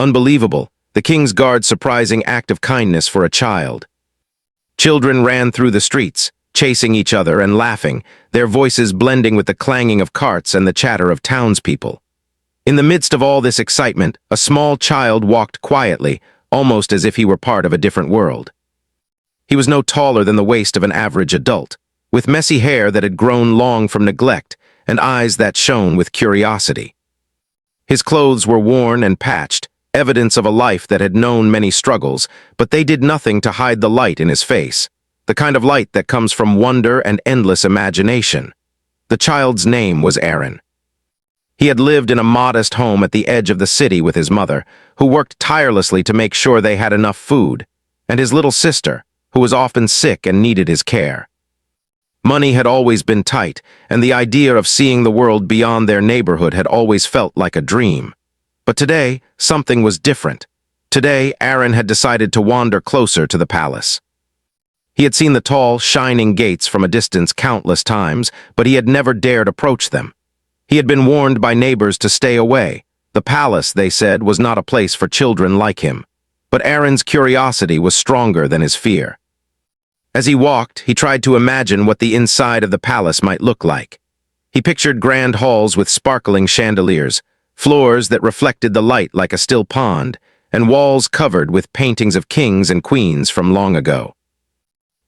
Unbelievable, the king's guard's surprising act of kindness for a child. Children ran through the streets, chasing each other and laughing, their voices blending with the clanging of carts and the chatter of townspeople. In the midst of all this excitement, a small child walked quietly, almost as if he were part of a different world. He was no taller than the waist of an average adult, with messy hair that had grown long from neglect and eyes that shone with curiosity. His clothes were worn and patched, evidence of a life that had known many struggles, but they did nothing to hide the light in his face, the kind of light that comes from wonder and endless imagination. The child's name was Aaron. He had lived in a modest home at the edge of the city with his mother, who worked tirelessly to make sure they had enough food, and his little sister, who was often sick and needed his care. Money had always been tight, and the idea of seeing the world beyond their neighborhood had always felt like a dream. But today, something was different. Today, Aaron had decided to wander closer to the palace. He had seen the tall, shining gates from a distance countless times, but he had never dared approach them. He had been warned by neighbors to stay away. The palace, they said, was not a place for children like him. But Aaron's curiosity was stronger than his fear. As he walked, he tried to imagine what the inside of the palace might look like. He pictured grand halls with sparkling chandeliers, floors that reflected the light like a still pond, and walls covered with paintings of kings and queens from long ago.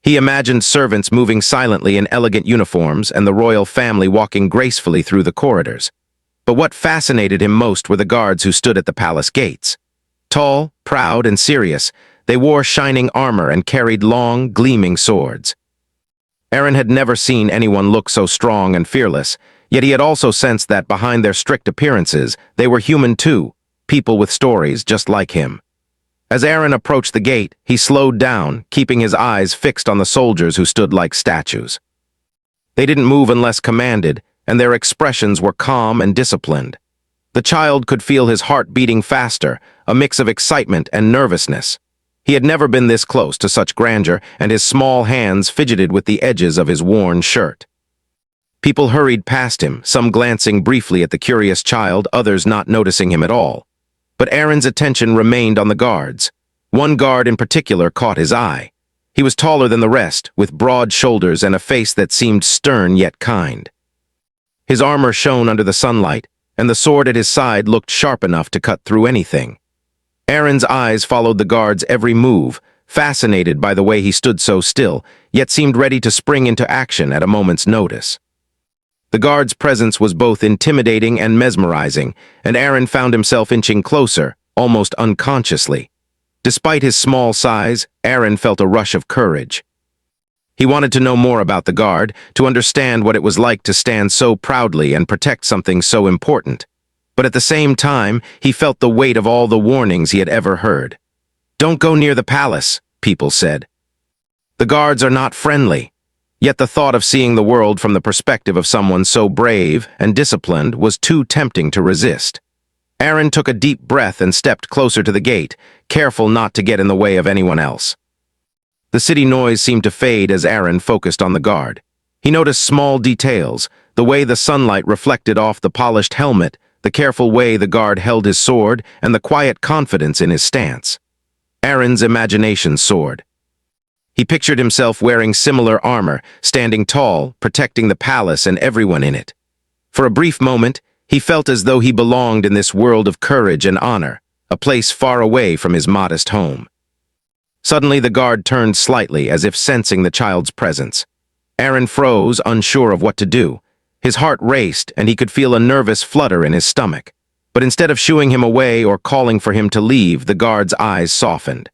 He imagined servants moving silently in elegant uniforms and the royal family walking gracefully through the corridors. But what fascinated him most were the guards who stood at the palace gates. Tall, proud, and serious, they wore shining armor and carried long, gleaming swords. Aaron had never seen anyone look so strong and fearless, yet he had also sensed that behind their strict appearances, they were human too, people with stories just like him. As Aaron approached the gate, he slowed down, keeping his eyes fixed on the soldiers who stood like statues. They didn't move unless commanded, and their expressions were calm and disciplined. The child could feel his heart beating faster, a mix of excitement and nervousness. He had never been this close to such grandeur, and his small hands fidgeted with the edges of his worn shirt. People hurried past him, some glancing briefly at the curious child, others not noticing him at all. But Aaron's attention remained on the guards. One guard in particular caught his eye. He was taller than the rest, with broad shoulders and a face that seemed stern yet kind. His armor shone under the sunlight, and the sword at his side looked sharp enough to cut through anything. Aaron's eyes followed the guard's every move, fascinated by the way he stood so still, yet seemed ready to spring into action at a moment's notice. The guard's presence was both intimidating and mesmerizing, and Aaron found himself inching closer, almost unconsciously. Despite his small size, Aaron felt a rush of courage. He wanted to know more about the guard, to understand what it was like to stand so proudly and protect something so important. But at the same time, he felt the weight of all the warnings he had ever heard. "Don't go near the palace," people said. "The guards are not friendly." Yet the thought of seeing the world from the perspective of someone so brave and disciplined was too tempting to resist. Aaron took a deep breath and stepped closer to the gate, careful not to get in the way of anyone else. The city noise seemed to fade as Aaron focused on the guard. He noticed small details, the way the sunlight reflected off the polished helmet, the careful way the guard held his sword, and the quiet confidence in his stance. Aaron's imagination soared. He pictured himself wearing similar armor, standing tall, protecting the palace and everyone in it. For a brief moment, he felt as though he belonged in this world of courage and honor, a place far away from his modest home. Suddenly, the guard turned slightly, as if sensing the child's presence. Aaron froze, unsure of what to do. His heart raced, and he could feel a nervous flutter in his stomach. But instead of shooing him away or calling for him to leave, the guard's eyes softened.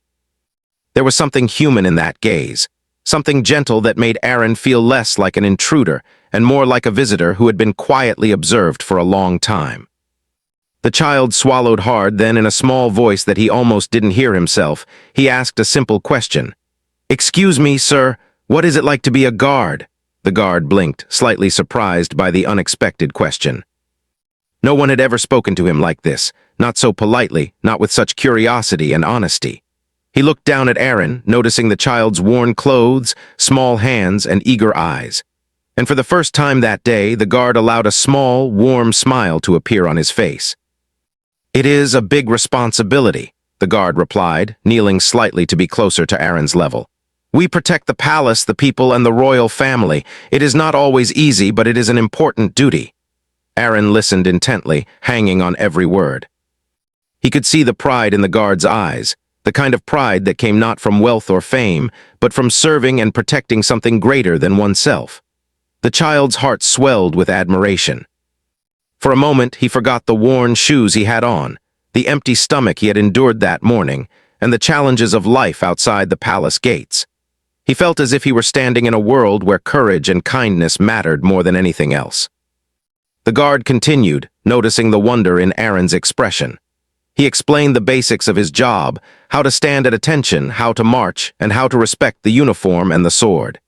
There was something human in that gaze, something gentle that made Aaron feel less like an intruder and more like a visitor who had been quietly observed for a long time. The child swallowed hard, then in a small voice that he almost didn't hear himself, he asked a simple question. "Excuse me, sir, what is it like to be a guard?" The guard blinked, slightly surprised by the unexpected question. No one had ever spoken to him like this, not so politely, not with such curiosity and honesty. He looked down at Aaron, noticing the child's worn clothes, small hands, and eager eyes. And for the first time that day, the guard allowed a small, warm smile to appear on his face. "It is a big responsibility," the guard replied, kneeling slightly to be closer to Aaron's level. "We protect the palace, the people, and the royal family. It is not always easy, but it is an important duty." Aaron listened intently, hanging on every word. He could see the pride in the guard's eyes, the kind of pride that came not from wealth or fame, but from serving and protecting something greater than oneself. The child's heart swelled with admiration. For a moment, he forgot the worn shoes he had on, the empty stomach he had endured that morning, and the challenges of life outside the palace gates. He felt as if he were standing in a world where courage and kindness mattered more than anything else. The guard continued, noticing the wonder in Aaron's expression. He explained the basics of his job, how to stand at attention, how to march, and how to respect the uniform and the sword.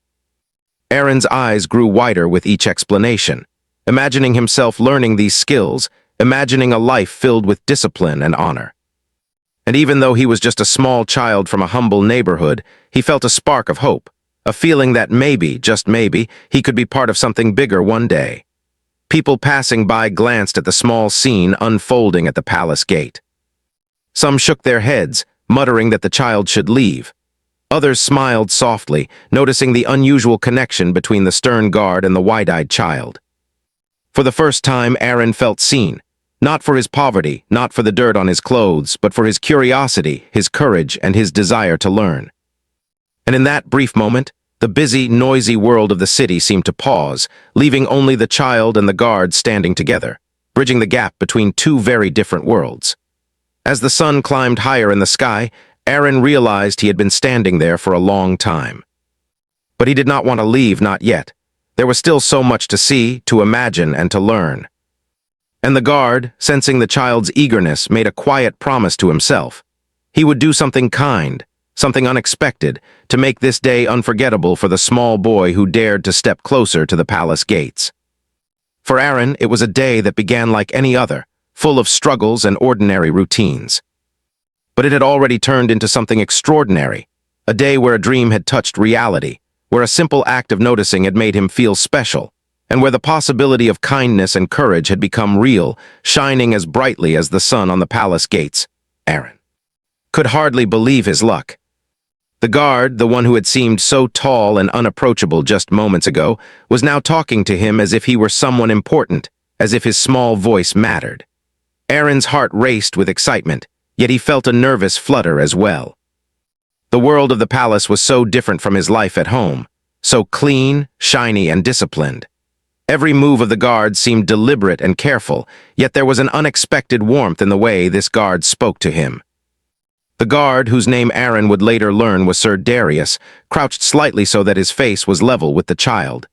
Aaron's eyes grew wider with each explanation, imagining himself learning these skills, imagining a life filled with discipline and honor. And even though he was just a small child from a humble neighborhood, he felt a spark of hope, a feeling that maybe, just maybe, he could be part of something bigger one day. People passing by glanced at the small scene unfolding at the palace gate. Some shook their heads, muttering that the child should leave. Others smiled softly, noticing the unusual connection between the stern guard and the wide-eyed child. For the first time, Aaron felt seen, not for his poverty, not for the dirt on his clothes, but for his curiosity, his courage, and his desire to learn. And in that brief moment, the busy, noisy world of the city seemed to pause, leaving only the child and the guard standing together, bridging the gap between two very different worlds. As the sun climbed higher in the sky, Aaron realized he had been standing there for a long time. But he did not want to leave, not yet. There was still so much to see, to imagine, and to learn. And the guard, sensing the child's eagerness, made a quiet promise to himself. He would do something kind, something unexpected, to make this day unforgettable for the small boy who dared to step closer to the palace gates. For Aaron, it was a day that began like any other, full of struggles and ordinary routines. But it had already turned into something extraordinary, a day where a dream had touched reality, where a simple act of noticing had made him feel special, and where the possibility of kindness and courage had become real, shining as brightly as the sun on the palace gates. Aaron could hardly believe his luck. The guard, the one who had seemed so tall and unapproachable just moments ago, was now talking to him as if he were someone important, as if his small voice mattered. Aaron's heart raced with excitement, yet he felt a nervous flutter as well. The world of the palace was so different from his life at home, so clean, shiny, and disciplined. Every move of the guard seemed deliberate and careful, yet there was an unexpected warmth in the way this guard spoke to him. The guard, whose name Aaron would later learn was Sir Darius, crouched slightly so that his face was level with the child's.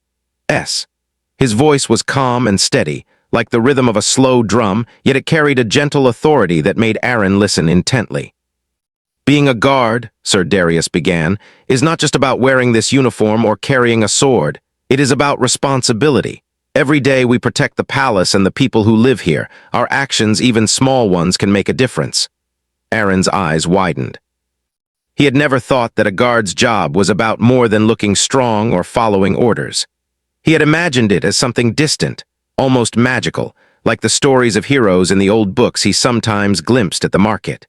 His voice was calm and steady, like the rhythm of a slow drum, yet it carried a gentle authority that made Aaron listen intently. "Being a guard," Sir Darius began, "is not just about wearing this uniform or carrying a sword. It is about responsibility. Every day we protect the palace and the people who live here. Our actions, even small ones, can make a difference." Aaron's eyes widened. He had never thought that a guard's job was about more than looking strong or following orders. He had imagined it as something distant, almost magical, like the stories of heroes in the old books he sometimes glimpsed at the market.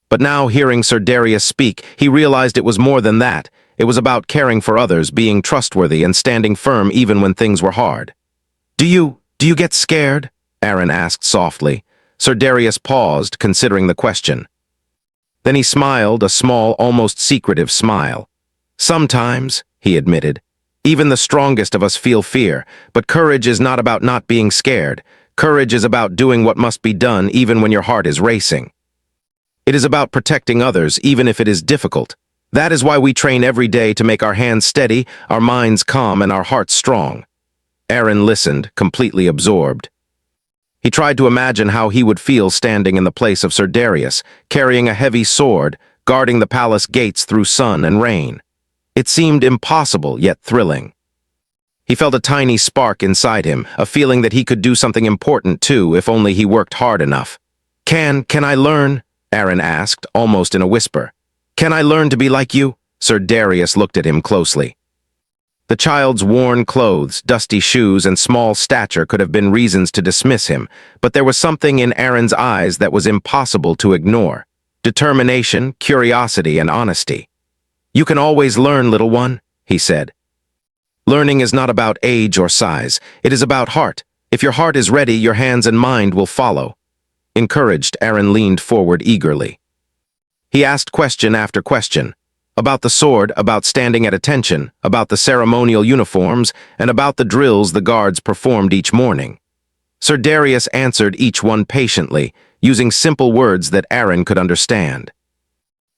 But now, hearing Sir Darius speak, he realized it was more than that. It was about caring for others, being trustworthy, and standing firm even when things were hard. Do you get scared?" Aaron asked softly. Sir Darius paused, considering the question. Then he smiled, a small, almost secretive smile. "Sometimes," he admitted. "Even the strongest of us feel fear, but courage is not about not being scared. Courage is about doing what must be done even when your heart is racing. It is about protecting others, even if it is difficult. That is why we train every day to make our hands steady, our minds calm, and our hearts strong." Aaron listened, completely absorbed. He tried to imagine how he would feel standing in the place of Sir Darius, carrying a heavy sword, guarding the palace gates through sun and rain. It seemed impossible, yet thrilling. He felt a tiny spark inside him, a feeling that he could do something important too, if only he worked hard enough. Can I learn?" Aaron asked, almost in a whisper. "Can I learn to be like you?" Sir Darius looked at him closely. The child's worn clothes, dusty shoes, and small stature could have been reasons to dismiss him, but there was something in Aaron's eyes that was impossible to ignore. Determination, curiosity, and honesty. "You can always learn, little one," he said. "Learning is not about age or size. It is about heart. If your heart is ready, your hands and mind will follow." Encouraged, Aaron leaned forward eagerly. He asked question after question. About the sword, about standing at attention, about the ceremonial uniforms, and about the drills the guards performed each morning. Sir Darius answered each one patiently, using simple words that Aaron could understand.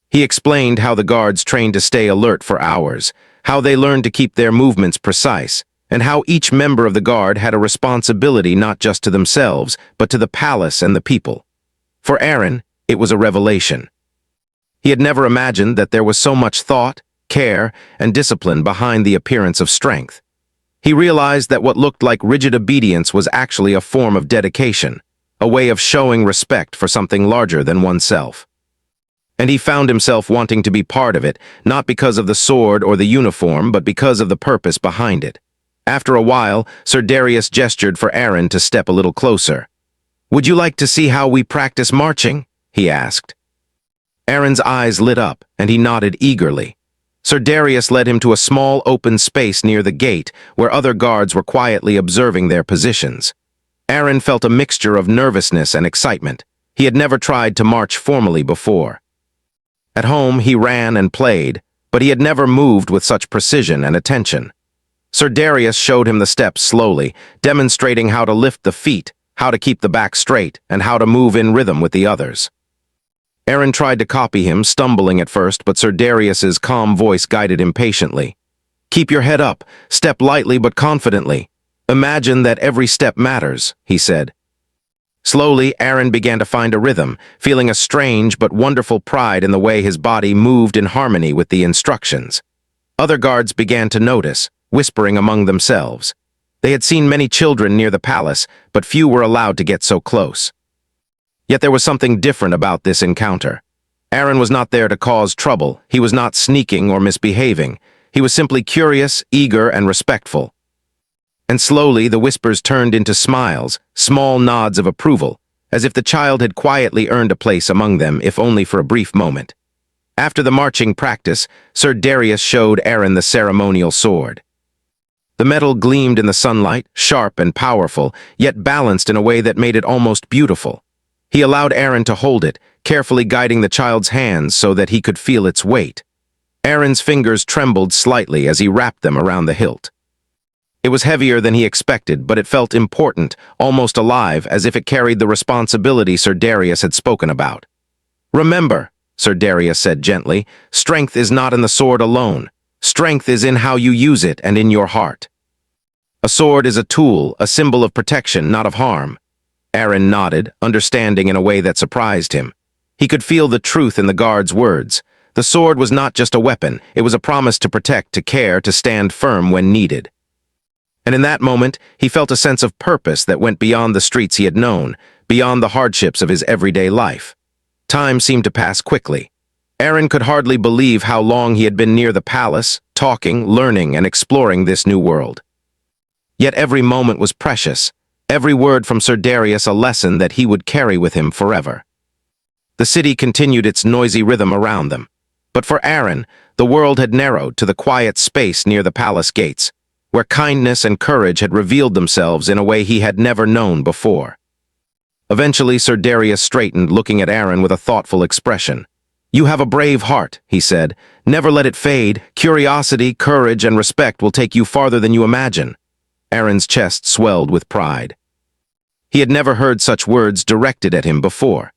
He explained how the guards trained to stay alert for hours, how they learned to keep their movements precise, and how each member of the guard had a responsibility not just to themselves, but to the palace and the people. For Aaron, it was a revelation. He had never imagined that there was so much thought, care, and discipline behind the appearance of strength. He realized that what looked like rigid obedience was actually a form of dedication, a way of showing respect for something larger than oneself. And he found himself wanting to be part of it, not because of the sword or the uniform, but because of the purpose behind it. After a while, Sir Darius gestured for Aaron to step a little closer. "Would you like to see how we practice marching?" he asked. Aaron's eyes lit up, and he nodded eagerly. Sir Darius led him to a small open space near the gate, where other guards were quietly observing their positions. Aaron felt a mixture of nervousness and excitement. He had never tried to march formally before. At home, he ran and played, but he had never moved with such precision and attention. Sir Darius showed him the steps slowly, demonstrating how to lift the feet, how to keep the back straight, and how to move in rhythm with the others. Aaron tried to copy him, stumbling at first, but Sir Darius's calm voice guided him patiently. "Keep your head up, step lightly but confidently. Imagine that every step matters," he said. Slowly, Aaron began to find a rhythm, feeling a strange but wonderful pride in the way his body moved in harmony with the instructions. Other guards began to notice, whispering among themselves. They had seen many children near the palace, but few were allowed to get so close. Yet there was something different about this encounter. Aaron was not there to cause trouble. He was not sneaking or misbehaving. He was simply curious, eager, and respectful. And slowly the whispers turned into smiles, small nods of approval, as if the child had quietly earned a place among them, if only for a brief moment. After the marching practice, Sir Darius showed Aaron the ceremonial sword. The metal gleamed in the sunlight, sharp and powerful, yet balanced in a way that made it almost beautiful. He allowed Aaron to hold it, carefully guiding the child's hands so that he could feel its weight. Aaron's fingers trembled slightly as he wrapped them around the hilt. It was heavier than he expected, but it felt important, almost alive, as if it carried the responsibility Sir Darius had spoken about. "Remember," Sir Darius said gently, "strength is not in the sword alone. Strength is in how you use it and in your heart. A sword is a tool, a symbol of protection, not of harm." Aaron nodded, understanding in a way that surprised him. He could feel the truth in the guard's words. The sword was not just a weapon, it was a promise to protect, to care, to stand firm when needed. And in that moment, he felt a sense of purpose that went beyond the streets he had known, beyond the hardships of his everyday life. Time seemed to pass quickly. Aaron could hardly believe how long he had been near the palace, talking, learning, and exploring this new world. Yet every moment was precious. Every word from Sir Darius a lesson that he would carry with him forever. The city continued its noisy rhythm around them. But for Aaron, the world had narrowed to the quiet space near the palace gates, where kindness and courage had revealed themselves in a way he had never known before. Eventually, Sir Darius straightened, looking at Aaron with a thoughtful expression. "You have a brave heart," he said. "Never let it fade. Curiosity, courage, and respect will take you farther than you imagine." Aaron's chest swelled with pride. He had never heard such words directed at him before.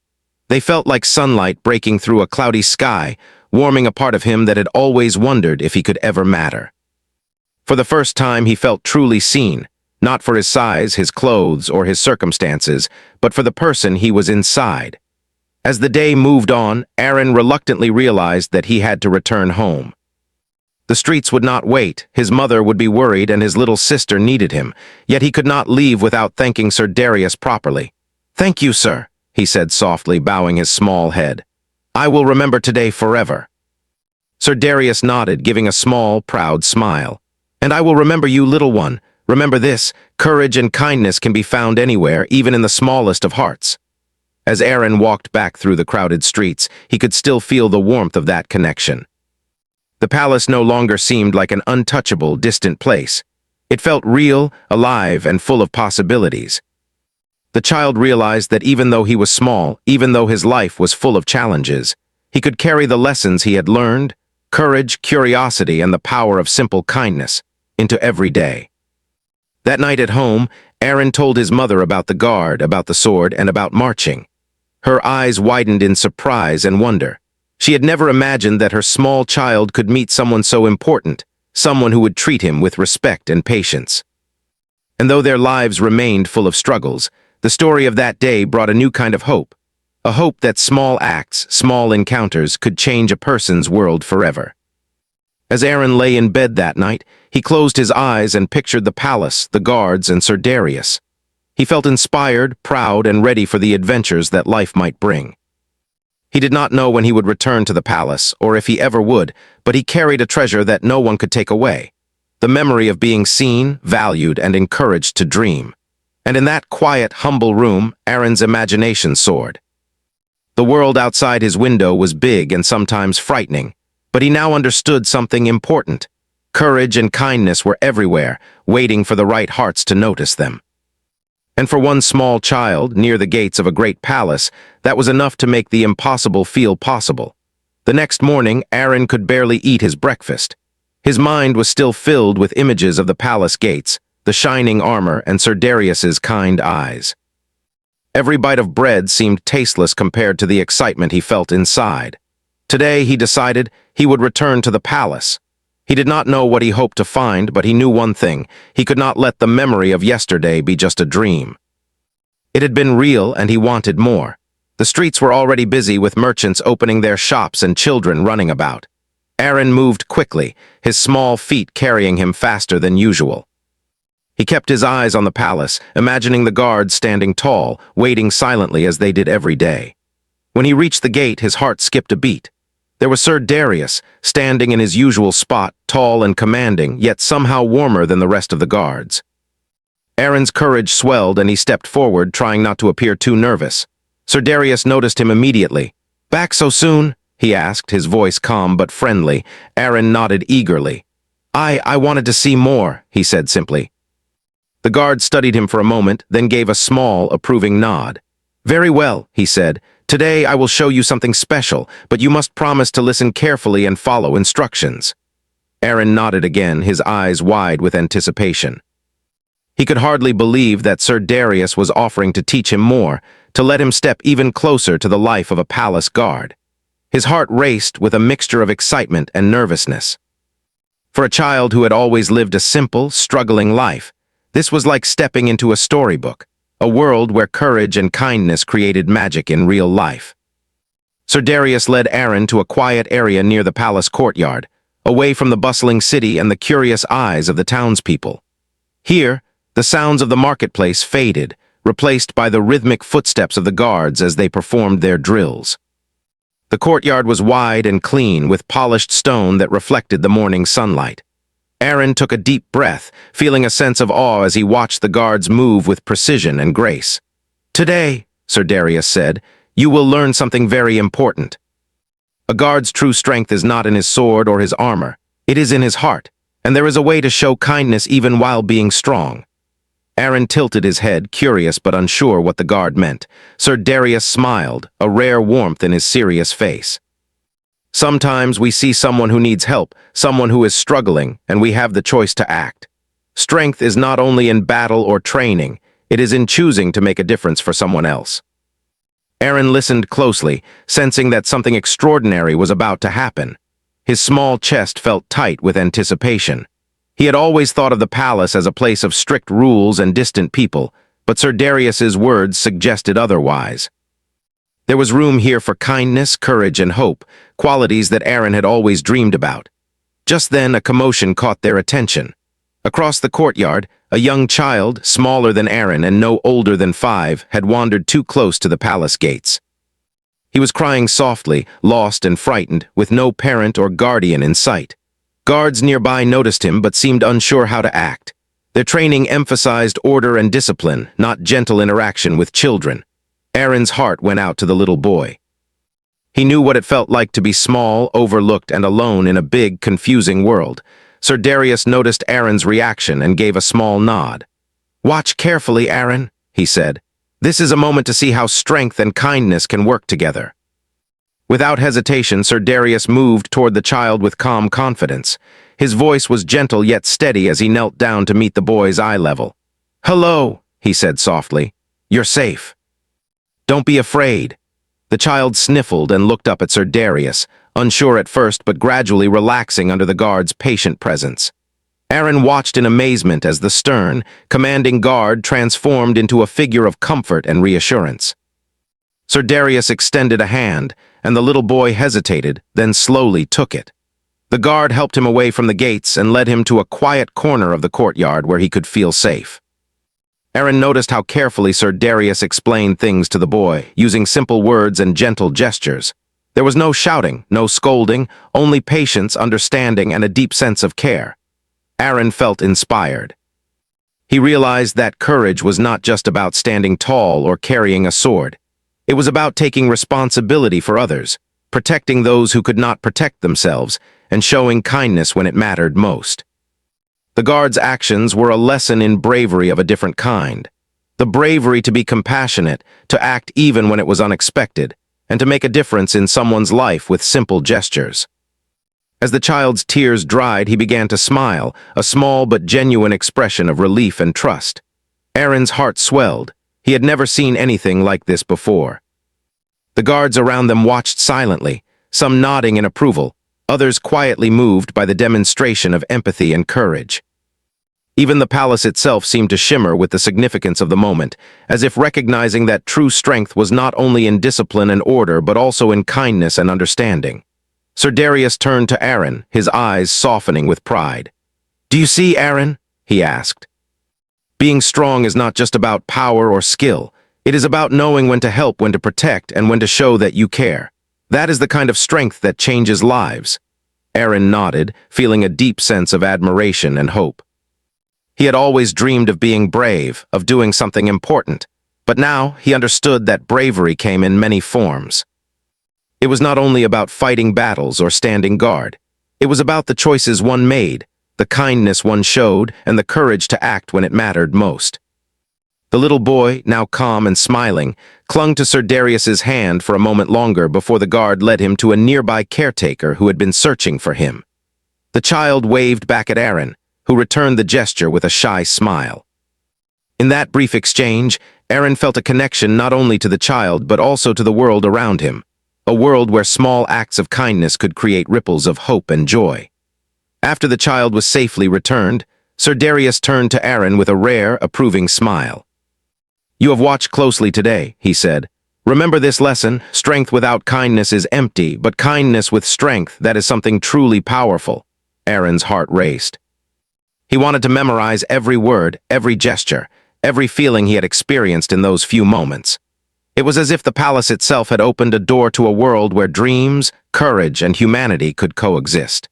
They felt like sunlight breaking through a cloudy sky, warming a part of him that had always wondered if he could ever matter. For the first time, he felt truly seen, not for his size, his clothes, or his circumstances, but for the person he was inside. As the day moved on, Aaron reluctantly realized that he had to return home. The streets would not wait, his mother would be worried, and his little sister needed him, yet he could not leave without thanking Sir Darius properly. "Thank you, sir," he said softly, bowing his small head. "I will remember today forever." Sir Darius nodded, giving a small, proud smile. And I will remember you, little one. Remember this, courage and kindness can be found anywhere, even in the smallest of hearts. As Aaron walked back through the crowded streets, he could still feel the warmth of that connection. The palace no longer seemed like an untouchable, distant place. It felt real, alive, and full of possibilities. The child realized that even though he was small, even though his life was full of challenges, he could carry the lessons he had learned, courage, curiosity, and the power of simple kindness, into every day. That night at home, Aaron told his mother about the guard, about the sword, and about marching. Her eyes widened in surprise and wonder. She had never imagined that her small child could meet someone so important, someone who would treat him with respect and patience. And though their lives remained full of struggles, the story of that day brought a new kind of hope. A hope that small acts, small encounters could change a person's world forever. As Aaron lay in bed that night, he closed his eyes and pictured the palace, the guards, and Sir Darius. He felt inspired, proud, and ready for the adventures that life might bring. He did not know when he would return to the palace, or if he ever would, but he carried a treasure that no one could take away. The memory of being seen, valued, and encouraged to dream. And in that quiet, humble room, Aaron's imagination soared. The world outside his window was big and sometimes frightening, but he now understood something important. Courage and kindness were everywhere, waiting for the right hearts to notice them. And for one small child, near the gates of a great palace, that was enough to make the impossible feel possible. The next morning, Aaron could barely eat his breakfast. His mind was still filled with images of the palace gates, the shining armor, and Sir Darius's kind eyes. Every bite of bread seemed tasteless compared to the excitement he felt inside. Today, he decided, he would return to the palace. He did not know what he hoped to find, but he knew one thing: he could not let the memory of yesterday be just a dream. It had been real, and he wanted more. The streets were already busy with merchants opening their shops and children running about. Aaron moved quickly, his small feet carrying him faster than usual. He kept his eyes on the palace, imagining the guards standing tall, waiting silently as they did every day. When he reached the gate, his heart skipped a beat. There was Sir Darius, standing in his usual spot, tall and commanding, yet somehow warmer than the rest of the guards. Aaron's courage swelled and he stepped forward, trying not to appear too nervous. Sir Darius noticed him immediately. "Back so soon?" he asked, his voice calm but friendly. Aaron nodded eagerly. I wanted to see more," he said simply. The guard studied him for a moment, then gave a small, approving nod. "Very well," he said. "Today I will show you something special, but you must promise to listen carefully and follow instructions." Aaron nodded again, his eyes wide with anticipation. He could hardly believe that Sir Darius was offering to teach him more, to let him step even closer to the life of a palace guard. His heart raced with a mixture of excitement and nervousness. For a child who had always lived a simple, struggling life, this was like stepping into a storybook, a world where courage and kindness created magic in real life. Sir Darius led Aaron to a quiet area near the palace courtyard, away from the bustling city and the curious eyes of the townspeople. Here, the sounds of the marketplace faded, replaced by the rhythmic footsteps of the guards as they performed their drills. The courtyard was wide and clean, with polished stone that reflected the morning sunlight. Aaron took a deep breath, feeling a sense of awe as he watched the guards move with precision and grace. "Today," Sir Darius said, "you will learn something very important. A guard's true strength is not in his sword or his armor. It is in his heart, and there is a way to show kindness even while being strong." Aaron tilted his head, curious but unsure what the guard meant. Sir Darius smiled, a rare warmth in his serious face. "Sometimes we see someone who needs help, someone who is struggling, and we have the choice to act. Strength is not only in battle or training, it is in choosing to make a difference for someone else." Aaron listened closely, sensing that something extraordinary was about to happen. His small chest felt tight with anticipation. He had always thought of the palace as a place of strict rules and distant people, but Sir Darius's words suggested otherwise. There was room here for kindness, courage, and hope, qualities that Aaron had always dreamed about. Just then, a commotion caught their attention. Across the courtyard, a young child, smaller than Aaron and no older than 5, had wandered too close to the palace gates. He was crying softly, lost and frightened, with no parent or guardian in sight. Guards nearby noticed him but seemed unsure how to act. Their training emphasized order and discipline, not gentle interaction with children. Aaron's heart went out to the little boy. He knew what it felt like to be small, overlooked, and alone in a big, confusing world. Sir Darius noticed Aaron's reaction and gave a small nod. "Watch carefully, Aaron," he said. "This is a moment to see how strength and kindness can work together." Without hesitation, Sir Darius moved toward the child with calm confidence. His voice was gentle yet steady as he knelt down to meet the boy's eye level. "Hello," he said softly. "You're safe. Don't be afraid." The child sniffled and looked up at Sir Darius, unsure at first but gradually relaxing under the guard's patient presence. Aaron watched in amazement as the stern, commanding guard transformed into a figure of comfort and reassurance. Sir Darius extended a hand, and the little boy hesitated, then slowly took it. The guard helped him away from the gates and led him to a quiet corner of the courtyard where he could feel safe. Aaron noticed how carefully Sir Darius explained things to the boy, using simple words and gentle gestures. There was no shouting, no scolding, only patience, understanding, and a deep sense of care. Aaron felt inspired. He realized that courage was not just about standing tall or carrying a sword. It was about taking responsibility for others, protecting those who could not protect themselves, and showing kindness when it mattered most. The guard's actions were a lesson in bravery of a different kind. The bravery to be compassionate, to act even when it was unexpected, and to make a difference in someone's life with simple gestures. As the child's tears dried, he began to smile, a small but genuine expression of relief and trust. Aaron's heart swelled. He had never seen anything like this before. The guards around them watched silently, some nodding in approval, others quietly moved by the demonstration of empathy and courage. Even the palace itself seemed to shimmer with the significance of the moment, as if recognizing that true strength was not only in discipline and order but also in kindness and understanding. Sir Darius turned to Aaron, his eyes softening with pride. "Do you see, Aaron?" he asked. "Being strong is not just about power or skill. It is about knowing when to help, when to protect, and when to show that you care. That is the kind of strength that changes lives." Aaron nodded, feeling a deep sense of admiration and hope. He had always dreamed of being brave, of doing something important, but now he understood that bravery came in many forms. It was not only about fighting battles or standing guard. It was about the choices one made, the kindness one showed, and the courage to act when it mattered most. The little boy, now calm and smiling, clung to Sir Darius's hand for a moment longer before the guard led him to a nearby caretaker who had been searching for him. The child waved back at Aaron, who returned the gesture with a shy smile. In that brief exchange, Aaron felt a connection not only to the child but also to the world around him, a world where small acts of kindness could create ripples of hope and joy. After the child was safely returned, Sir Darius turned to Aaron with a rare, approving smile. "You have watched closely today," he said. "Remember this lesson: strength without kindness is empty, but kindness with strength, that is something truly powerful." Aaron's heart raced. He wanted to memorize every word, every gesture, every feeling he had experienced in those few moments. It was as if the palace itself had opened a door to a world where dreams, courage, and humanity could coexist.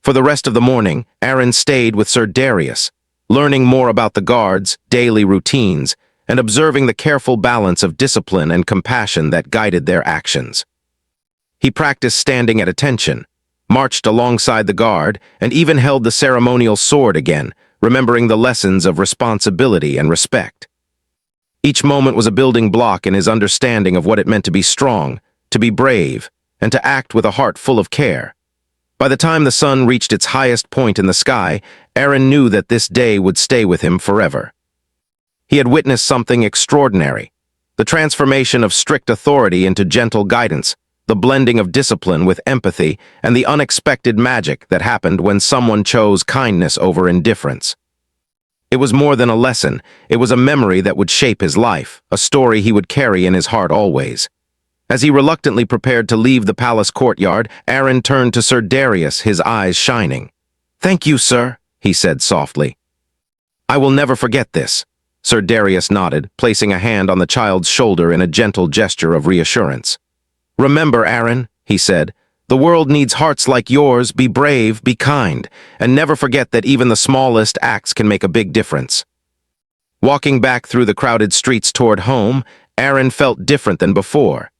For the rest of the morning, Aaron stayed with Sir Darius, learning more about the guards, daily routines, and observing the careful balance of discipline and compassion that guided their actions. He practiced standing at attention, marched alongside the guard, and even held the ceremonial sword again, remembering the lessons of responsibility and respect. Each moment was a building block in his understanding of what it meant to be strong, to be brave, and to act with a heart full of care. By the time the sun reached its highest point in the sky, Aaron knew that this day would stay with him forever. He had witnessed something extraordinary, the transformation of strict authority into gentle guidance, the blending of discipline with empathy, and the unexpected magic that happened when someone chose kindness over indifference. It was more than a lesson, it was a memory that would shape his life, a story he would carry in his heart always. As he reluctantly prepared to leave the palace courtyard, Aaron turned to Sir Darius, his eyes shining. "Thank you, sir," he said softly. "I will never forget this." Sir Darius nodded, placing a hand on the child's shoulder in a gentle gesture of reassurance. "Remember, Aaron," he said, The world needs hearts like yours. Be brave, be kind, and never forget that even the smallest acts can make a big difference. Walking back through the crowded streets toward home, Aaron felt different than before.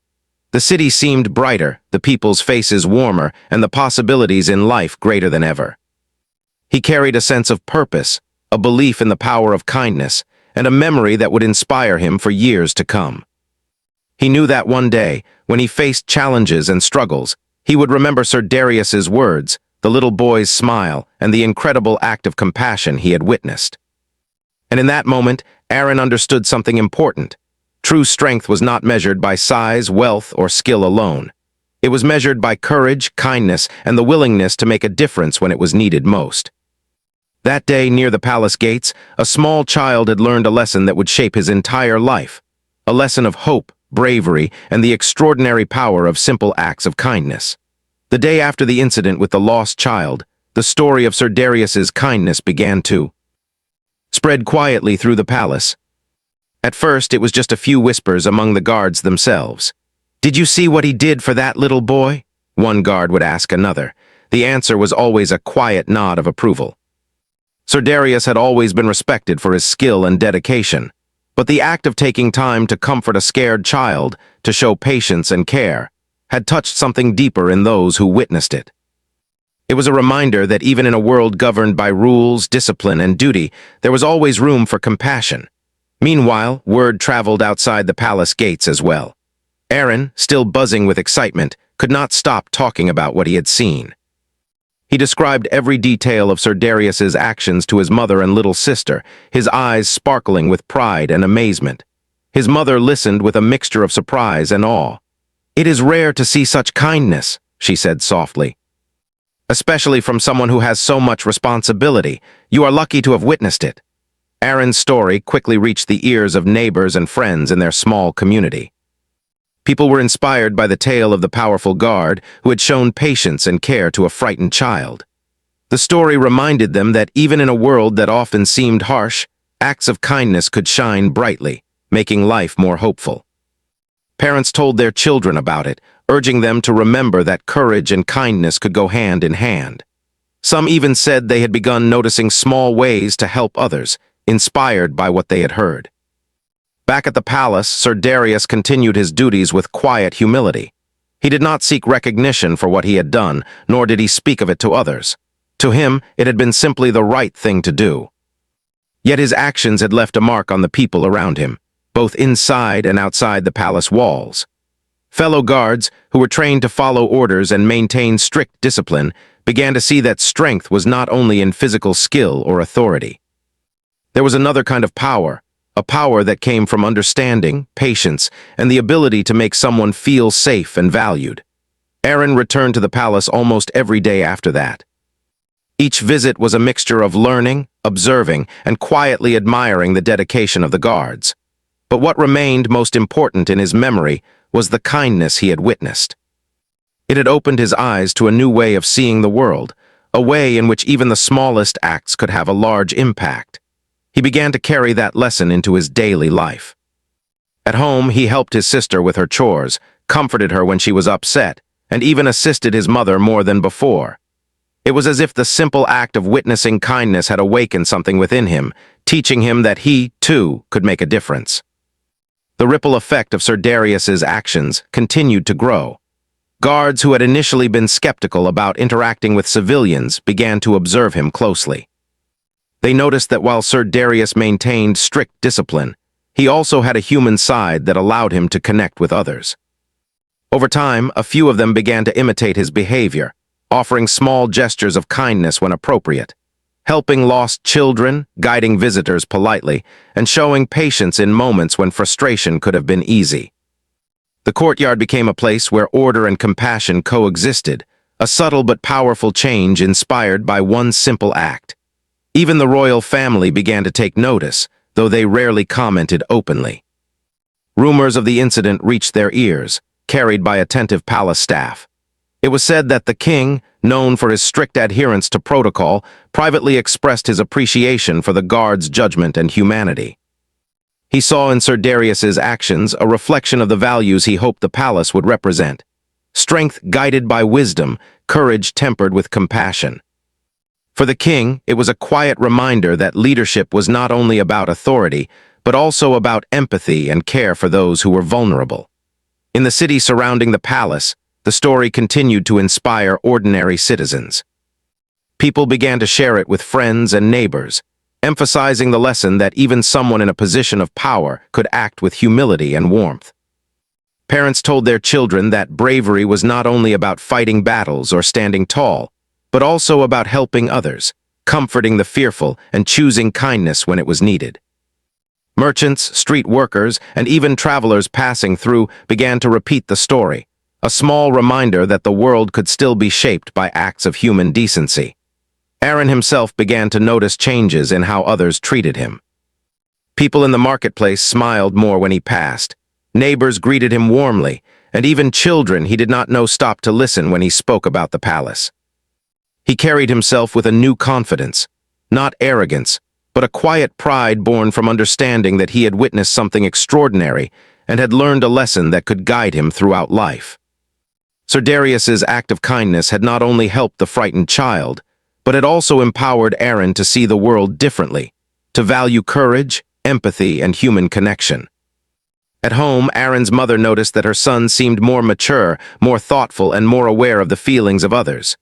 The city seemed brighter, the people's faces warmer, and the possibilities in life greater than ever. He carried a sense of purpose, a belief in the power of kindness, and a memory that would inspire him for years to come. He knew that one day, when he faced challenges and struggles, he would remember Sir Darius's words, the little boy's smile, and the incredible act of compassion he had witnessed. And in that moment, Aaron understood something important. True strength was not measured by size, wealth, or skill alone. It was measured by courage, kindness, and the willingness to make a difference when it was needed most. That day, near the palace gates, a small child had learned a lesson that would shape his entire life. A lesson of hope, bravery, and the extraordinary power of simple acts of kindness. The day after the incident with the lost child, the story of Sir Darius's kindness began to spread quietly through the palace. At first, it was just a few whispers among the guards themselves. "Did you see what he did for that little boy?" one guard would ask another. The answer was always a quiet nod of approval. Sir Darius had always been respected for his skill and dedication, but the act of taking time to comfort a scared child, to show patience and care, had touched something deeper in those who witnessed it. It was a reminder that even in a world governed by rules, discipline, and duty, there was always room for compassion. Meanwhile, word traveled outside the palace gates as well. Aaron, still buzzing with excitement, could not stop talking about what he had seen. He described every detail of Sir Darius's actions to his mother and little sister, his eyes sparkling with pride and amazement. His mother listened with a mixture of surprise and awe. "It is rare to see such kindness," she said softly. "Especially from someone who has so much responsibility. You are lucky to have witnessed it." Aaron's story quickly reached the ears of neighbors and friends in their small community. People were inspired by the tale of the powerful guard who had shown patience and care to a frightened child. The story reminded them that even in a world that often seemed harsh, acts of kindness could shine brightly, making life more hopeful. Parents told their children about it, urging them to remember that courage and kindness could go hand in hand. Some even said they had begun noticing small ways to help others, inspired by what they had heard. Back at the palace, Sir Darius continued his duties with quiet humility. He did not seek recognition for what he had done, nor did he speak of it to others. To him, it had been simply the right thing to do. Yet his actions had left a mark on the people around him, both inside and outside the palace walls. Fellow guards, who were trained to follow orders and maintain strict discipline, began to see that strength was not only in physical skill or authority. There was another kind of power, a power that came from understanding, patience, and the ability to make someone feel safe and valued. Aaron returned to the palace almost every day after that. Each visit was a mixture of learning, observing, and quietly admiring the dedication of the guards. But what remained most important in his memory was the kindness he had witnessed. It had opened his eyes to a new way of seeing the world, a way in which even the smallest acts could have a large impact. He began to carry that lesson into his daily life. At home, he helped his sister with her chores, comforted her when she was upset, and even assisted his mother more than before. It was as if the simple act of witnessing kindness had awakened something within him, teaching him that he, too, could make a difference. The ripple effect of Sir Darius's actions continued to grow. Guards who had initially been skeptical about interacting with civilians began to observe him closely. They noticed that while Sir Darius maintained strict discipline, he also had a human side that allowed him to connect with others. Over time, a few of them began to imitate his behavior, offering small gestures of kindness when appropriate, helping lost children, guiding visitors politely, and showing patience in moments when frustration could have been easy. The courtyard became a place where order and compassion coexisted, a subtle but powerful change inspired by one simple act. Even the royal family began to take notice, though they rarely commented openly. Rumors of the incident reached their ears, carried by attentive palace staff. It was said that the king, known for his strict adherence to protocol, privately expressed his appreciation for the guards' judgment and humanity. He saw in Sir Darius's actions a reflection of the values he hoped the palace would represent: strength guided by wisdom, courage tempered with compassion. For the king, it was a quiet reminder that leadership was not only about authority, but also about empathy and care for those who were vulnerable. In the city surrounding the palace, the story continued to inspire ordinary citizens. People began to share it with friends and neighbors, emphasizing the lesson that even someone in a position of power could act with humility and warmth. Parents told their children that bravery was not only about fighting battles or standing tall, but also about helping others, comforting the fearful, and choosing kindness when it was needed. Merchants, street workers, and even travelers passing through began to repeat the story, a small reminder that the world could still be shaped by acts of human decency. Aaron himself began to notice changes in how others treated him. People in the marketplace smiled more when he passed. Neighbors greeted him warmly, and even children he did not know stopped to listen when he spoke about the palace. He carried himself with a new confidence, not arrogance, but a quiet pride born from understanding that he had witnessed something extraordinary and had learned a lesson that could guide him throughout life. Sir Darius's act of kindness had not only helped the frightened child, but it also empowered Aaron to see the world differently, to value courage, empathy, and human connection. At home, Aaron's mother noticed that her son seemed more mature, more thoughtful, and more aware of the feelings of others.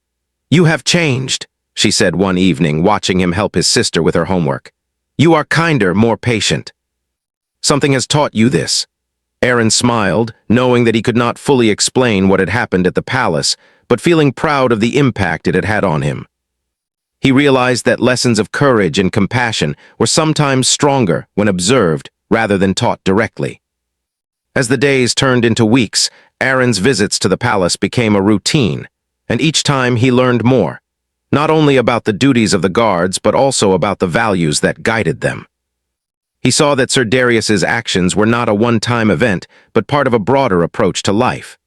"You have changed," she said one evening, watching him help his sister with her homework. "You are kinder, more patient. Something has taught you this." Aaron smiled, knowing that he could not fully explain what had happened at the palace, but feeling proud of the impact it had had on him. He realized that lessons of courage and compassion were sometimes stronger when observed rather than taught directly. As the days turned into weeks, Aaron's visits to the palace became a routine, and each time he learned more, not only about the duties of the guards but also about the values that guided them. He saw that Sir Darius's actions were not a one-time event, but part of a broader approach to life.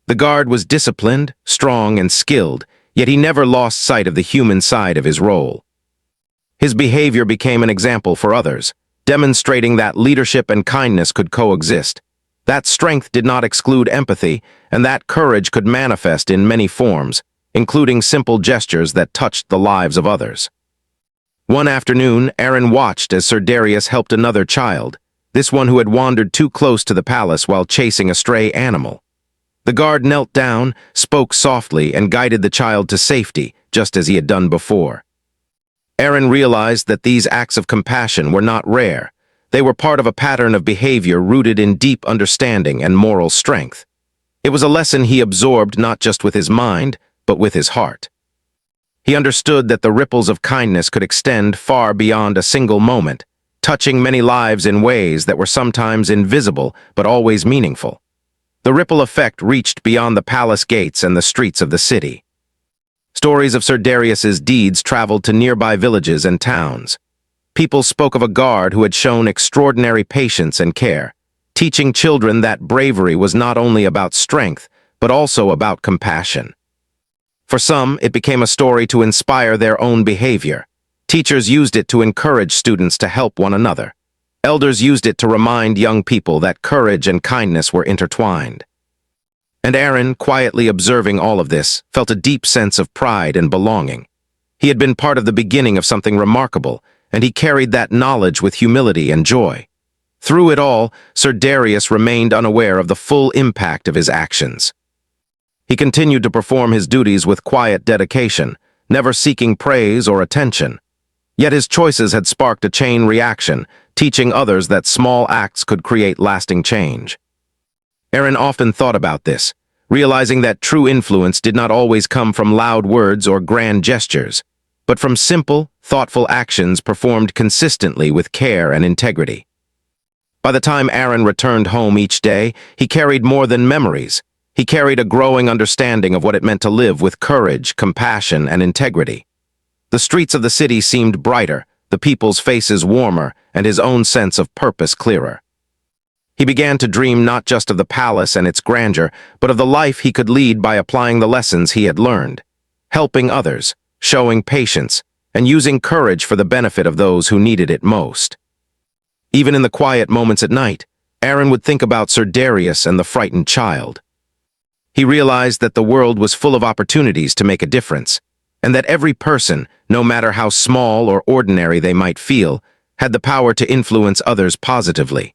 The guard was disciplined, strong, and skilled, yet he never lost sight of the human side of his role. His behavior became an example for others, demonstrating that leadership and kindness could coexist. That strength did not exclude empathy, and that courage could manifest in many forms, including simple gestures that touched the lives of others. One afternoon, Aaron watched as Sir Darius helped another child, this one who had wandered too close to the palace while chasing a stray animal. The guard knelt down, spoke softly, and guided the child to safety, just as he had done before. Aaron realized that these acts of compassion were not rare. They were part of a pattern of behavior rooted in deep understanding and moral strength. It was a lesson he absorbed not just with his mind, but with his heart. He understood that the ripples of kindness could extend far beyond a single moment, touching many lives in ways that were sometimes invisible but always meaningful. The ripple effect reached beyond the palace gates and the streets of the city. Stories of Sir Darius's deeds traveled to nearby villages and towns. People spoke of a guard who had shown extraordinary patience and care, teaching children that bravery was not only about strength, but also about compassion. For some, it became a story to inspire their own behavior. Teachers used it to encourage students to help one another. Elders used it to remind young people that courage and kindness were intertwined. And Aaron, quietly observing all of this, felt a deep sense of pride and belonging. He had been part of the beginning of something remarkable, and he carried that knowledge with humility and joy. Through it all, Sir Darius remained unaware of the full impact of his actions. He continued to perform his duties with quiet dedication, never seeking praise or attention. Yet his choices had sparked a chain reaction, teaching others that small acts could create lasting change. Aaron often thought about this, realizing that true influence did not always come from loud words or grand gestures, but from simple, thoughtful actions performed consistently with care and integrity. By the time Aaron returned home each day, he carried more than memories. He carried a growing understanding of what it meant to live with courage, compassion, and integrity. The streets of the city seemed brighter, the people's faces warmer, and his own sense of purpose clearer. He began to dream not just of the palace and its grandeur, but of the life he could lead by applying the lessons he had learned, helping others, showing patience, and using courage for the benefit of those who needed it most. Even in the quiet moments at night, Aaron would think about Sir Darius and the frightened child. He realized that the world was full of opportunities to make a difference, and that every person, no matter how small or ordinary they might feel, had the power to influence others positively.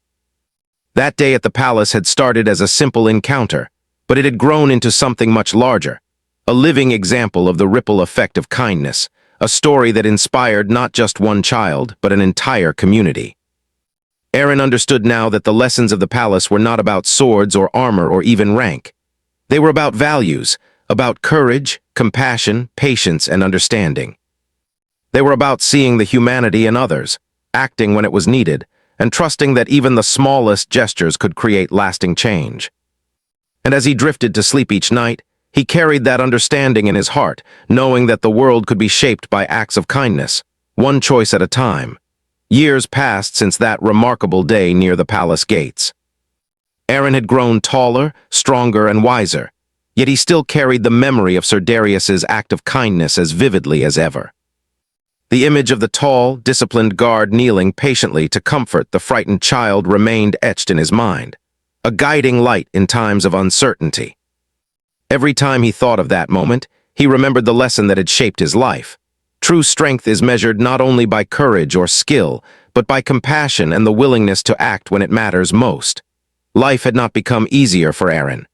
That day at the palace had started as a simple encounter, but it had grown into something much larger, a living example of the ripple effect of kindness, a story that inspired not just one child, but an entire community. Aaron understood now that the lessons of the palace were not about swords or armor or even rank. They were about values, about courage, compassion, patience, and understanding. They were about seeing the humanity in others, acting when it was needed, and trusting that even the smallest gestures could create lasting change. And as he drifted to sleep each night, he carried that understanding in his heart, knowing that the world could be shaped by acts of kindness, one choice at a time. Years passed since that remarkable day near the palace gates. Aaron had grown taller, stronger, and wiser, yet he still carried the memory of Sir Darius's act of kindness as vividly as ever. The image of the tall, disciplined guard kneeling patiently to comfort the frightened child remained etched in his mind, a guiding light in times of uncertainty. Every time he thought of that moment, he remembered the lesson that had shaped his life. True strength is measured not only by courage or skill, but by compassion and the willingness to act when it matters most. Life had not become easier for Aaron.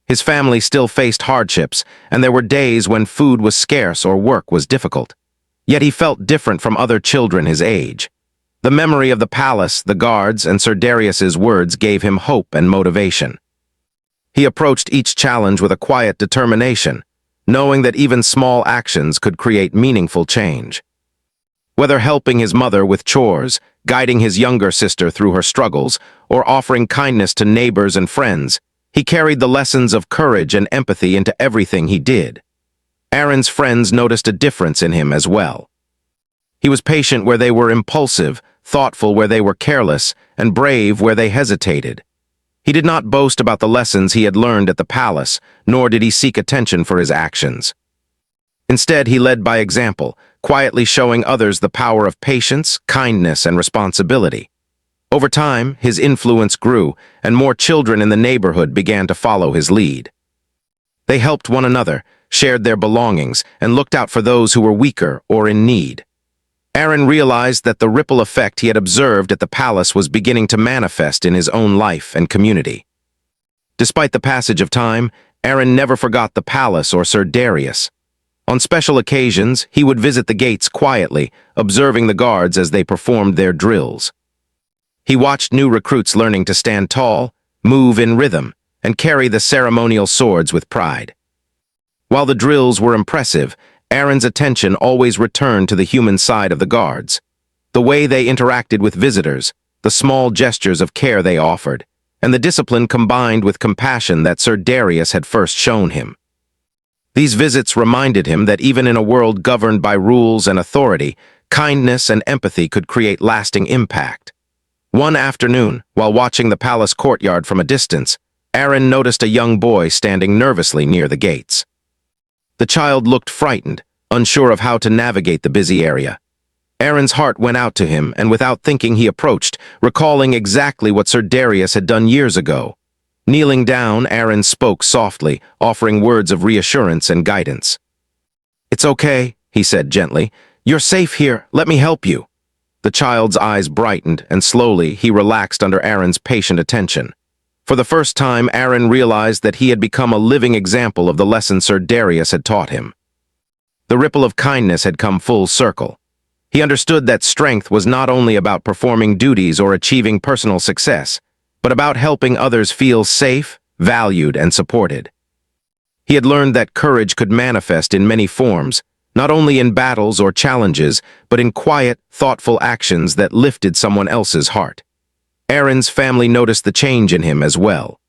His family still faced hardships, and there were days when food was scarce or work was difficult. Yet he felt different from other children his age. The memory of the palace, the guards, and Sir Darius's words gave him hope and motivation. He approached each challenge with a quiet determination, knowing that even small actions could create meaningful change. Whether helping his mother with chores, guiding his younger sister through her struggles, or offering kindness to neighbors and friends, he carried the lessons of courage and empathy into everything he did. Aaron's friends noticed a difference in him as well. He was patient where they were impulsive, thoughtful where they were careless, and brave where they hesitated. He did not boast about the lessons he had learned at the palace, nor did he seek attention for his actions. Instead, he led by example, quietly showing others the power of patience, kindness, and responsibility. Over time, his influence grew, and more children in the neighborhood began to follow his lead. They helped one another, shared their belongings, and looked out for those who were weaker or in need. Aaron realized that the ripple effect he had observed at the palace was beginning to manifest in his own life and community. Despite the passage of time, Aaron never forgot the palace or Sir Darius. On special occasions, he would visit the gates quietly, observing the guards as they performed their drills. He watched new recruits learning to stand tall, move in rhythm, and carry the ceremonial swords with pride. While the drills were impressive, Aaron's attention always returned to the human side of the guards. The way they interacted with visitors, the small gestures of care they offered, and the discipline combined with compassion that Sir Darius had first shown him. These visits reminded him that even in a world governed by rules and authority, kindness and empathy could create lasting impact. One afternoon, while watching the palace courtyard from a distance, Aaron noticed a young boy standing nervously near the gates. The child looked frightened, unsure of how to navigate the busy area. Aaron's heart went out to him, and without thinking he approached, recalling exactly what Sir Darius had done years ago. Kneeling down, Aaron spoke softly, offering words of reassurance and guidance. "It's okay," he said gently. "You're safe here. Let me help you." The child's eyes brightened, and slowly he relaxed under Aaron's patient attention. For the first time, Aaron realized that he had become a living example of the lesson Sir Darius had taught him. The ripple of kindness had come full circle. He understood that strength was not only about performing duties or achieving personal success, but about helping others feel safe, valued, and supported. He had learned that courage could manifest in many forms, not only in battles or challenges, but in quiet, thoughtful actions that lifted someone else's heart. Aaron's family noticed the change in him as well.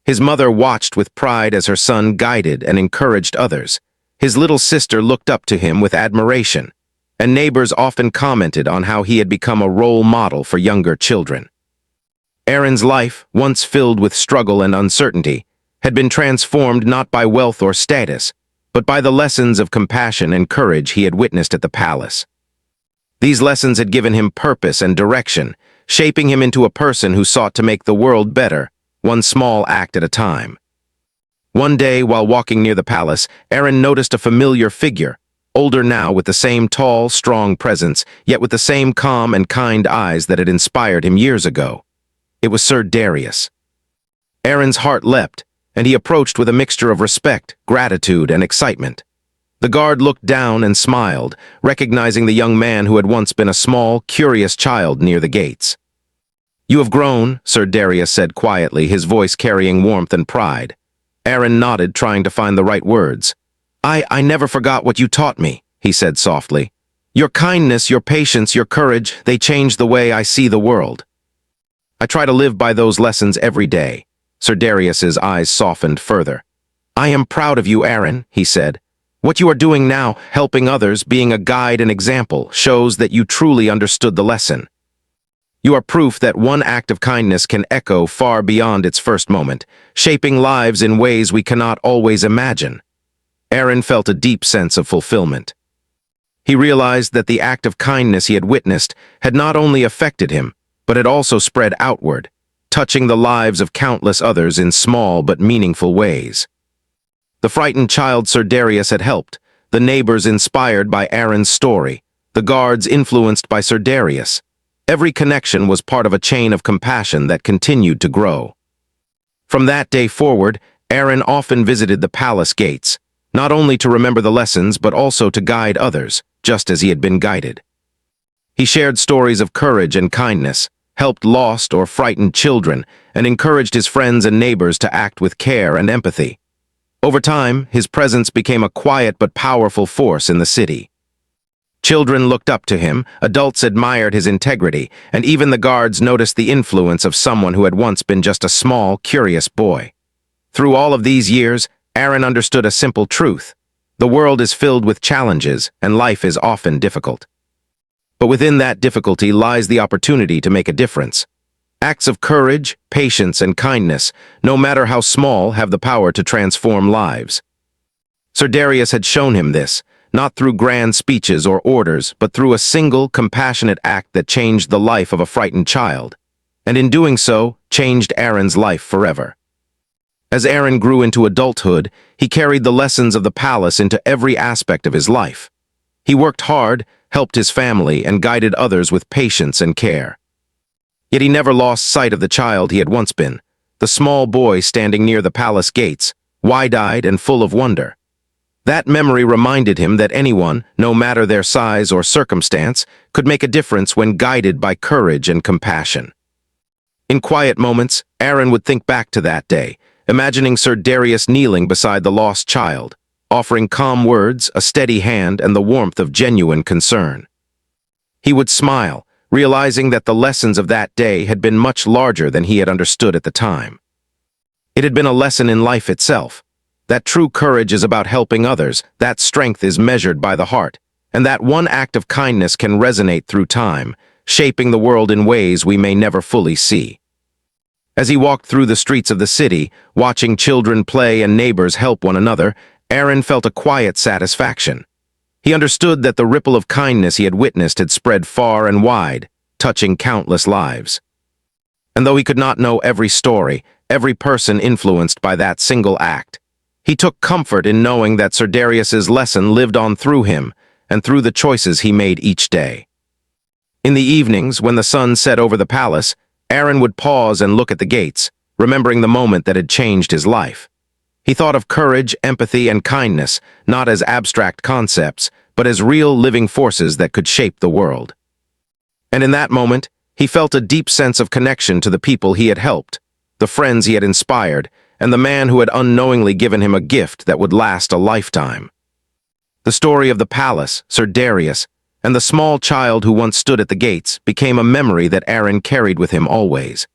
His mother watched with pride as her son guided and encouraged others. His little sister looked up to him with admiration, and neighbors often commented on how he had become a role model for younger children. Aaron's life, once filled with struggle and uncertainty, had been transformed not by wealth or status, but by the lessons of compassion and courage he had witnessed at the palace. These lessons had given him purpose and direction, shaping him into a person who sought to make the world better, one small act at a time. One day, while walking near the palace, Aaron noticed a familiar figure, older now with the same tall, strong presence, yet with the same calm and kind eyes that had inspired him years ago. It was Sir Darius. Aaron's heart leapt, and he approached with a mixture of respect, gratitude, and excitement. The guard looked down and smiled, recognizing the young man who had once been a small, curious child near the gates. "You have grown," Sir Darius said quietly, his voice carrying warmth and pride. Aaron nodded, trying to find the right words. I never forgot what you taught me," he said softly. "Your kindness, your patience, your courage, they changed the way I see the world. I try to live by those lessons every day." Sir Darius's eyes softened further. "I am proud of you, Aaron," he said. "What you are doing now, helping others, being a guide and example, shows that you truly understood the lesson. You are proof that one act of kindness can echo far beyond its first moment, shaping lives in ways we cannot always imagine." Aaron felt a deep sense of fulfillment. He realized that the act of kindness he had witnessed had not only affected him, but had also spread outward, touching the lives of countless others in small but meaningful ways. The frightened child Sir Darius had helped, the neighbors inspired by Aaron's story, the guards influenced by Sir Darius. Every connection was part of a chain of compassion that continued to grow. From that day forward, Aaron often visited the palace gates, not only to remember the lessons but also to guide others, just as he had been guided. He shared stories of courage and kindness, helped lost or frightened children, and encouraged his friends and neighbors to act with care and empathy. Over time, his presence became a quiet but powerful force in the city. Children looked up to him, adults admired his integrity, and even the guards noticed the influence of someone who had once been just a small, curious boy. Through all of these years, Aaron understood a simple truth. The world is filled with challenges, and life is often difficult. But within that difficulty lies the opportunity to make a difference. Acts of courage, patience, and kindness, no matter how small, have the power to transform lives. Sir Darius had shown him this, not through grand speeches or orders, but through a single, compassionate act that changed the life of a frightened child, and in doing so, changed Aaron's life forever. As Aaron grew into adulthood, he carried the lessons of the palace into every aspect of his life. He worked hard, helped his family, and guided others with patience and care. Yet he never lost sight of the child he had once been, the small boy standing near the palace gates, wide-eyed and full of wonder. That memory reminded him that anyone, no matter their size or circumstance, could make a difference when guided by courage and compassion. In quiet moments, Aaron would think back to that day, imagining Sir Darius kneeling beside the lost child, offering calm words, a steady hand, and the warmth of genuine concern. He would smile, realizing that the lessons of that day had been much larger than he had understood at the time. It had been a lesson in life itself, that true courage is about helping others, that strength is measured by the heart, and that one act of kindness can resonate through time, shaping the world in ways we may never fully see. As he walked through the streets of the city, watching children play and neighbors help one another, Aaron felt a quiet satisfaction. He understood that the ripple of kindness he had witnessed had spread far and wide, touching countless lives. And though he could not know every story, every person influenced by that single act, he took comfort in knowing that Sir Darius's lesson lived on through him and through the choices he made each day. In the evenings, when the sun set over the palace, Aaron would pause and look at the gates, remembering the moment that had changed his life. He thought of courage, empathy, and kindness, not as abstract concepts, but as real living forces that could shape the world. And in that moment, he felt a deep sense of connection to the people he had helped, the friends he had inspired, and the man who had unknowingly given him a gift that would last a lifetime. The story of the palace, Sir Darius, and the small child who once stood at the gates became a memory that Aaron carried with him always.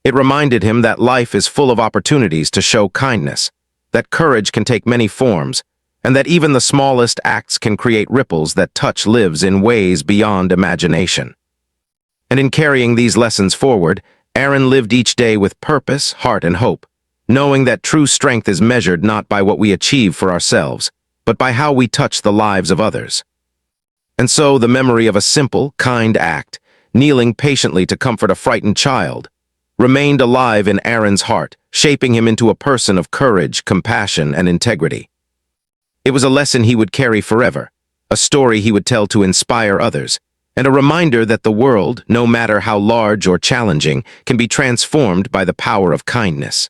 It reminded him that life is full of opportunities to show kindness, that courage can take many forms, and that even the smallest acts can create ripples that touch lives in ways beyond imagination. And in carrying these lessons forward, Aaron lived each day with purpose, heart, and hope, knowing that true strength is measured not by what we achieve for ourselves, but by how we touch the lives of others. And so the memory of a simple, kind act, kneeling patiently to comfort a frightened child, remained alive in Aaron's heart, shaping him into a person of courage, compassion, and integrity. It was a lesson he would carry forever, a story he would tell to inspire others, and a reminder that the world, no matter how large or challenging, can be transformed by the power of kindness.